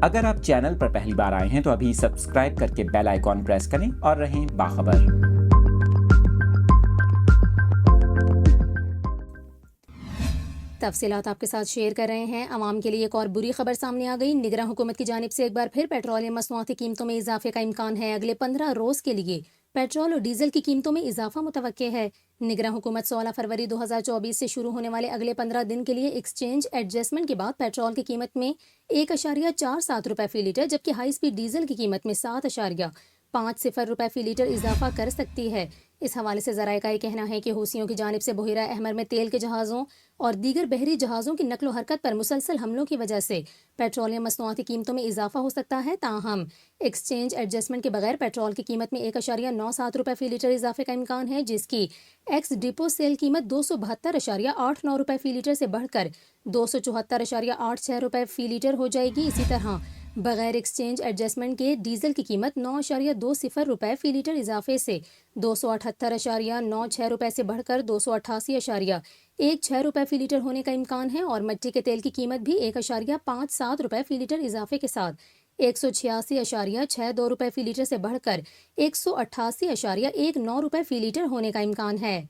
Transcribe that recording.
اگر آپ چینل پر پہلی بار آئے ہیں تو ابھی سبسکرائب کر کے بیل آئیکن پریس کریں اور رہیں باخبر۔ تفصیلات آپ کے ساتھ شیئر کر رہے ہیں۔ عوام کے لیے ایک اور بری خبر سامنے آ گئی۔ نگراں حکومت کی جانب سے ایک بار پھر پیٹرولیم مصنوعات کی قیمتوں میں اضافے کا امکان ہے۔ اگلے 15 روز کے لیے پیٹرول اور ڈیزل کی قیمتوں میں اضافہ متوقع ہے۔ نگراں حکومت 16 فروری 2024 سے شروع ہونے والے اگلے 15 دن کے لیے ایکسچینج ایڈجسٹمنٹ کے بعد پیٹرول کی قیمت میں 1.47 روپے فی لیٹر جبکہ ہائی سپیڈ ڈیزل کی قیمت میں 7.50 روپے فی لیٹر اضافہ کر سکتی ہے۔ اس حوالے سے ذرائع کا یہ کہنا ہے کہ حوثیوں کی جانب سے بحیرہ احمر میں تیل کے جہازوں اور دیگر بحری جہازوں کی نقل و حرکت پر مسلسل حملوں کی وجہ سے پیٹرولیم مصنوعات کی قیمتوں میں اضافہ ہو سکتا ہے۔ تاہم ایکسچینج ایڈجسٹمنٹ کے بغیر پیٹرول کی قیمت میں 1.97 روپے فی لیٹر اضافے کا امکان ہے، جس کی ایکس ڈپو سیل قیمت 272.89 روپے فی لیٹر سے بڑھ کر 274.86 روپے فی لیٹر ہو جائے گی۔ اسی طرح بغیر ایکسچینج ایڈجسٹمنٹ کے ڈیزل کی قیمت 9.20 روپے فی لیٹر اضافے سے 278.96 روپے سے بڑھ کر 288.16 روپے فی لیٹر ہونے کا امکان ہے، اور مٹی کے تیل کی قیمت بھی 1.57 روپے فی لیٹر اضافے کے ساتھ 186.62 روپے فی لیٹر سے بڑھ کر 188.19 روپے فی لیٹر ہونے کا امکان ہے۔